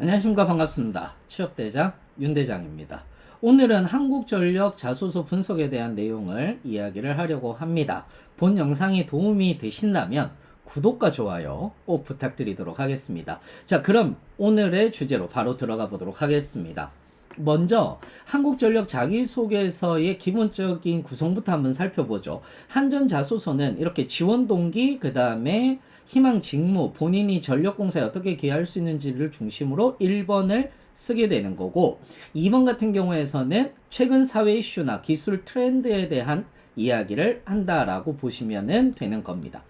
안녕하십니까. 반갑습니다. 취업대장 윤대장입니다. 오늘은 한국전력 자소서 분석에 대한 내용을 이야기를 하려고 합니다. 본 영상이 도움이 되신다면 구독과 좋아요 꼭 부탁드리도록 하겠습니다. 자, 그럼 오늘의 주제로 바로 들어가 보도록 하겠습니다. 먼저 한국전력 자기소개서의 기본적인 구성부터 한번 살펴보죠. 한전 자소서는 이렇게 지원 동기, 그 다음에 희망 직무, 본인이 전력공사에 어떻게 기여할 수 있는지를 중심으로 1번을 쓰게 되는 거고, 2번 같은 경우에서는 최근 사회 이슈나 기술 트렌드에 대한 이야기를 한다라고 보시면 되는 겁니다.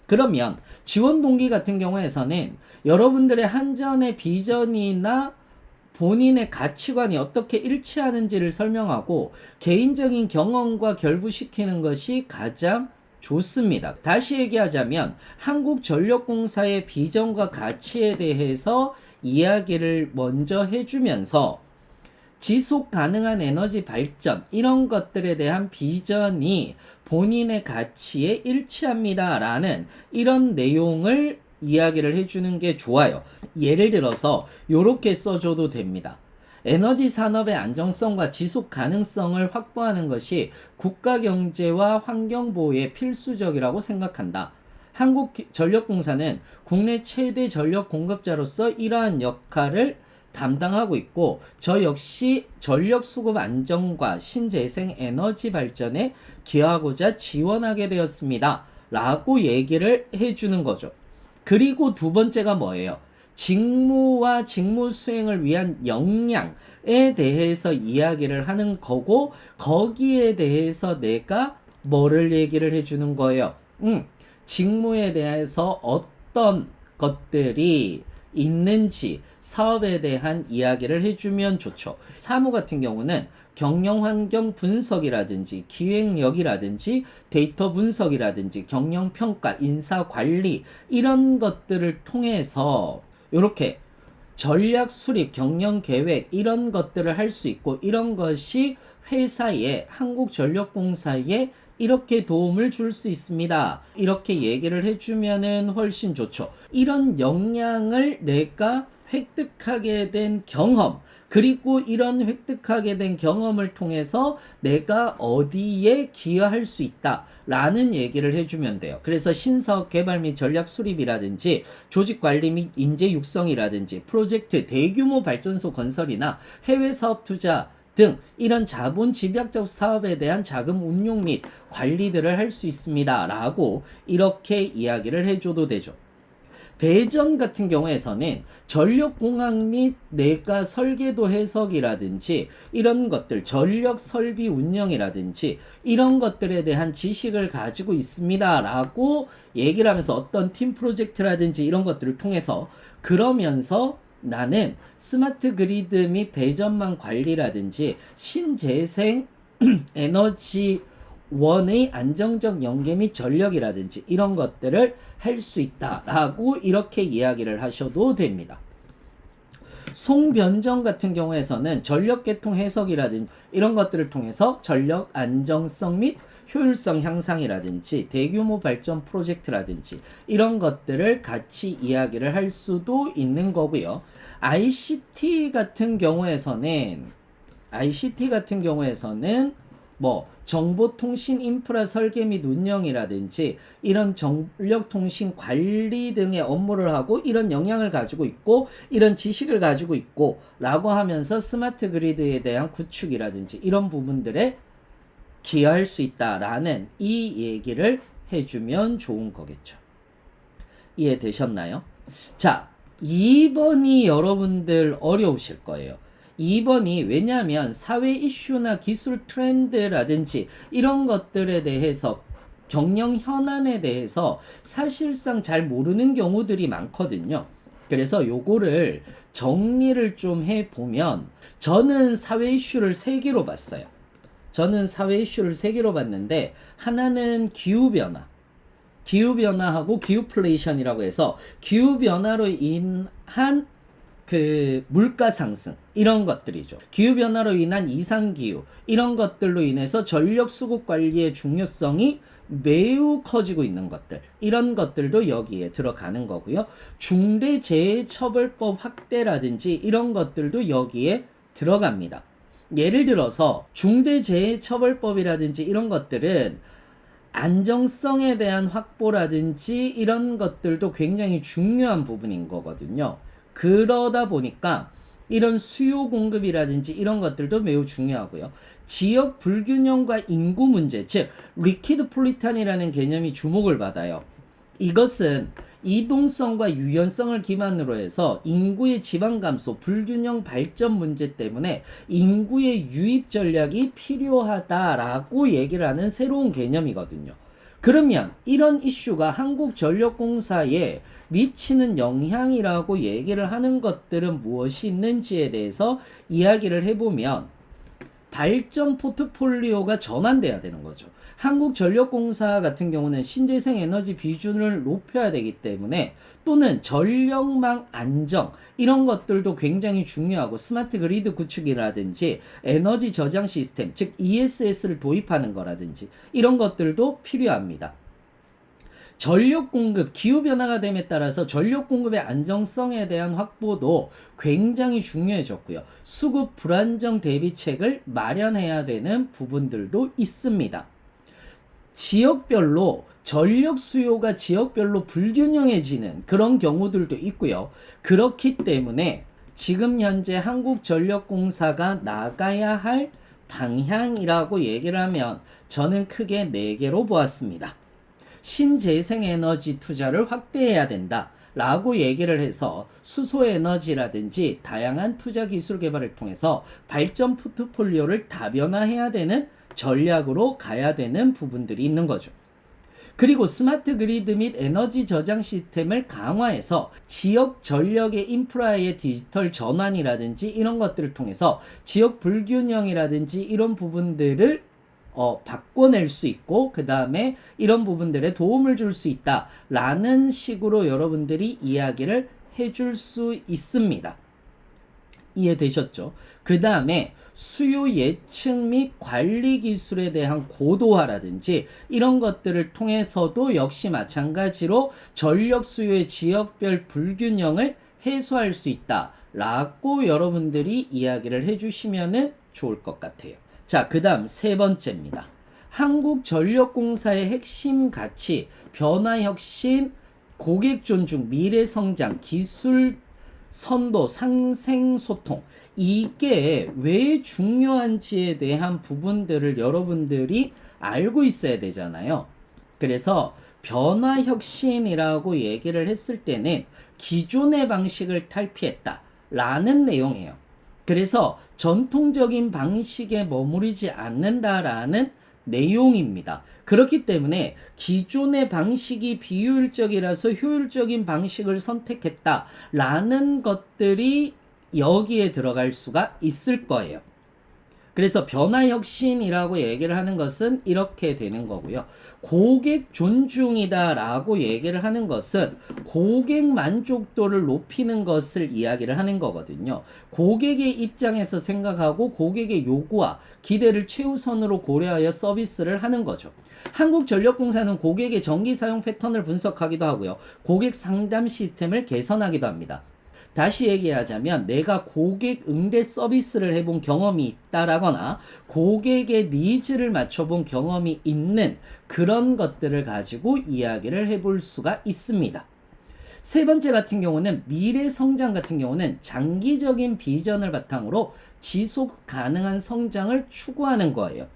그러면 지원 동기 같은 경우에서는 여러분들의 한전의 비전이나 본인의 가치관이 어떻게 일치하는지를 설명하고 개인적인 경험과 결부시키는 것이 가장 좋습니다. 다시 얘기하자면 한국전력공사의 비전과 가치에 대해서 이야기를 먼저 해주면서 지속 가능한 에너지 발전, 이런 것들에 대한 비전이 본인의 가치에 일치합니다 라는 이런 내용을 이야기를 해주는 게 좋아요. 예를 들어서 이렇게 써줘도 됩니다. 에너지 산업의 안정성과 지속 가능성을 확보하는 것이 국가 경제와 환경 보호에 필수적이라고 생각한다. 한국전력공사는 국내 최대 전력 공급자로서 이러한 역할을 담당하고 있고, 저 역시 전력 수급 안정과 신재생 에너지 발전에 기여하고자 지원하게 되었습니다 라고 얘기를 해주는 거죠. 그리고 두 번째가 뭐예요? 직무와 직무 수행을 위한 역량에 대해서 이야기를 하는 거고, 거기에 대해서 내가 뭐를 얘기를 해주는 거예요? 직무에 대해서 어떤 것들이 있는지 사업에 대한 이야기를 해주면 좋죠. 사무 같은 경우는 경영 환경 분석이라든지 기획력이라든지 데이터 분석이라든지 경영 평가, 인사 관리, 이런 것들을 통해서 이렇게 전략 수립, 경영 계획, 이런 것들을 할 수 있고, 이런 것이 회사에, 한국전력공사에 이렇게 도움을 줄 수 있습니다. 이렇게 얘기를 해주면은 훨씬 좋죠. 이런 역량을 내가 획득하게 된 경험, 그리고 이런 획득하게 된 경험을 통해서 내가 어디에 기여할 수 있다 라는 얘기를 해주면 돼요. 그래서 신사업 개발 및 전략 수립이라든지 조직 관리 및 인재 육성이라든지 프로젝트 대규모 발전소 건설이나 해외 사업 투자 등 이런 자본 집약적 사업에 대한 자금 운용 및 관리들을 할 수 있습니다 라고 이렇게 이야기를 해줘도 되죠. 배전 같은 경우에서는 전력공학 및 내가 설계도 해석이라든지 이런 것들, 전력 설비 운영이라든지 이런 것들에 대한 지식을 가지고 있습니다 라고 얘기를 하면서 어떤 팀 프로젝트라든지 이런 것들을 통해서, 그러면서 나는 스마트 그리드 및 배전망 관리라든지 신재생 에너지 원의 안정적 연계 및 전력이라든지 이런 것들을 할 수 있다라고 이렇게 이야기를 하셔도 됩니다. 송변정 같은 경우에서는 전력 계통 해석이라든지 이런 것들을 통해서 전력 안정성 및 효율성 향상이라든지 대규모 발전 프로젝트라든지 이런 것들을 같이 이야기를 할 수도 있는 거고요. ICT 같은 경우에서는 뭐 정보통신 인프라 설계 및 운영이라든지 이런 전력통신 관리 등의 업무를 하고 이런 역량을 가지고 있고 이런 지식을 가지고 있고 라고 하면서 스마트 그리드에 대한 구축이라든지 이런 부분들에 기여할 수 있다라는 이 얘기를 해주면 좋은 거겠죠. 이해되셨나요? 자, 2번이 여러분들 어려우실 거예요. 2번이 왜냐하면 사회 이슈나 기술 트렌드라든지 이런 것들에 대해서, 경영 현안에 대해서 사실상 잘 모르는 경우들이 많거든요. 그래서 요거를 정리를 좀 해보면, 저는 사회 이슈를 3개로 봤어요. 봤는데 하나는 기후변화하고 기후플레이션이라고 해서 기후변화로 인한 그 물가 상승 이런 것들이죠. 기후변화로 인한 이상기후 이런 것들로 인해서 전력 수급 관리의 중요성이 매우 커지고 있는 것들, 이런 것들도 여기에 들어가는 거고요. 중대재해처벌법 확대라든지 이런 것들도 여기에 들어갑니다. 예를 들어서 중대재해처벌법이라든지 이런 것들은 안정성에 대한 확보라든지 이런 것들도 굉장히 중요한 부분인 거거든요. 그러다 보니까 이런 수요 공급이라든지 이런 것들도 매우 중요하고요. 지역 불균형과 인구 문제, 즉 리퀴드 폴리탄이라는 개념이 주목을 받아요. 이것은 이동성과 유연성을 기반으로 해서 인구의 지방 감소, 불균형 발전 문제 때문에 인구의 유입 전략이 필요하다라고 얘기를 하는 새로운 개념이거든요. 그러면 이런 이슈가 한국전력공사에 미치는 영향이라고 얘기를 하는 것들은 무엇이 있는지에 대해서 이야기를 해보면 발전 포트폴리오가 전환돼야 되는 거죠. 한국전력공사 같은 경우는 신재생 에너지 비중을 높여야 되기 때문에, 또는 전력망 안정 이런 것들도 굉장히 중요하고, 스마트 그리드 구축이라든지 에너지 저장 시스템, 즉 ESS를 도입하는 거라든지 이런 것들도 필요합니다. 전력 공급, 기후변화가 됨에 따라서 전력 공급의 안정성에 대한 확보도 굉장히 중요해졌고요. 수급 불안정 대비책을 마련해야 되는 부분들도 있습니다. 지역별로 전력 수요가 지역별로 불균형해지는 그런 경우들도 있고요. 그렇기 때문에 지금 현재 한국전력공사가 나가야 할 방향이라고 얘기를 하면 저는 크게 4개로 보았습니다. 신재생에너지 투자를 확대해야 된다 라고 얘기를 해서 수소에너지라든지 다양한 투자 기술 개발을 통해서 발전 포트폴리오를 다변화해야 되는 전략으로 가야 되는 부분들이 있는 거죠. 그리고 스마트 그리드 및 에너지 저장 시스템을 강화해서 지역 전력의 인프라의 디지털 전환이라든지 이런 것들을 통해서 지역 불균형이라든지 이런 부분들을 바꿔낼 수 있고, 그 다음에 이런 부분들에 도움을 줄 수 있다 라는 식으로 여러분들이 이야기를 해줄 수 있습니다. 이해되셨죠? 그 다음에 수요 예측 및 관리 기술에 대한 고도화라든지 이런 것들을 통해서도 역시 마찬가지로 전력 수요의 지역별 불균형을 해소할 수 있다 라고 여러분들이 이야기를 해주시면 좋을 것 같아요. 자, 그 다음 3번째입니다. 한국전력공사의 핵심 가치, 변화혁신, 고객 존중, 미래 성장, 기술 선도, 상생 소통, 이게 왜 중요한지에 대한 부분들을 여러분들이 알고 있어야 되잖아요. 그래서 변화혁신이라고 얘기를 했을 때는 기존의 방식을 탈피했다 라는 내용이에요. 그래서 전통적인 방식에 머무르지 않는다라는 내용입니다. 그렇기 때문에 기존의 방식이 비효율적이라서 효율적인 방식을 선택했다라는 것들이 여기에 들어갈 수가 있을 거예요. 그래서 변화혁신이라고 얘기를 하는 것은 이렇게 되는 거고요. 고객 존중이다 라고 얘기를 하는 것은 고객 만족도를 높이는 것을 이야기를 하는 거거든요. 고객의 입장에서 생각하고 고객의 요구와 기대를 최우선으로 고려하여 서비스를 하는 거죠. 한국전력공사는 고객의 전기 사용 패턴을 분석하기도 하고요. 고객 상담 시스템을 개선하기도 합니다. 다시 얘기하자면 내가 고객 응대 서비스를 해본 경험이 있다라거나 고객의 니즈를 맞춰본 경험이 있는 그런 것들을 가지고 이야기를 해볼 수가 있습니다. 3번째 같은 경우는 미래 성장 같은 경우는 장기적인 비전을 바탕으로 지속 가능한 성장을 추구하는 거예요.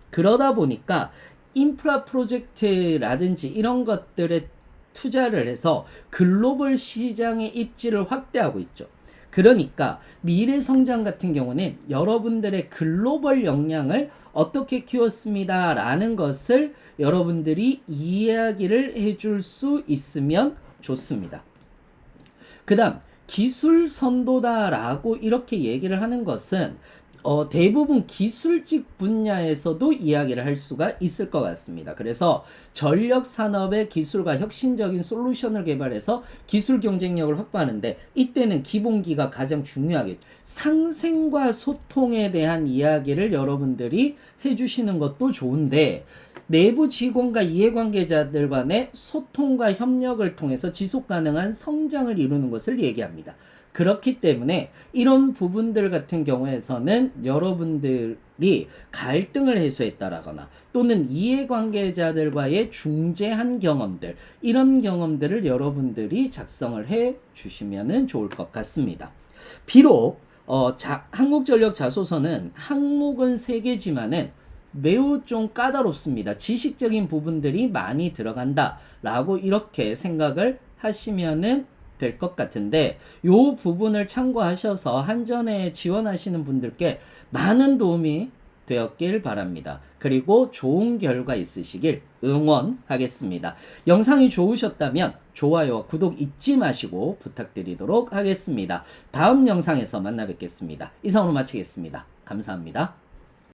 그러다 보니까 인프라 프로젝트라든지 이런 것들에 투자를 해서 글로벌 시장의 입지를 확대하고 있죠. 그러니까 미래 성장 같은 경우는 여러분들의 글로벌 역량을 어떻게 키웠습니다 라는 것을 여러분들이 이야기를 해줄 수 있으면 좋습니다. 그 다음 기술 선도다 라고 이렇게 얘기를 하는 것은 대부분 기술직 분야에서도 이야기를 할 수가 있을 것 같습니다. 그래서 전력 산업의 기술과 혁신적인 솔루션을 개발해서 기술 경쟁력을 확보하는데 이때는 기본기가 가장 중요하겠죠. 상생과 소통에 대한 이야기를 여러분들이 해주시는 것도 좋은데 내부 직원과 이해관계자들 간의 소통과 협력을 통해서 지속가능한 성장을 이루는 것을 얘기합니다. 그렇기 때문에 이런 부분들 같은 경우에서는 여러분들이 갈등을 해소했다라거나 또는 이해관계자들과의 중재한 경험들, 이런 경험들을 여러분들이 작성을 해 주시면 좋을 것 같습니다. 비록 한국전력 자소서는 항목은 3개지만은 매우 좀 까다롭습니다. 지식적인 부분들이 많이 들어간다 라고 이렇게 생각을 하시면은 될 것 같은데 요 부분을 참고하셔서 한전에 지원하시는 분들께 많은 도움이 되었길 바랍니다. 그리고 좋은 결과 있으시길 응원하겠습니다. 영상이 좋으셨다면 좋아요와 구독 잊지 마시고 부탁드리도록 하겠습니다. 다음 영상에서 만나 뵙겠습니다. 이상으로 마치겠습니다. 감사합니다.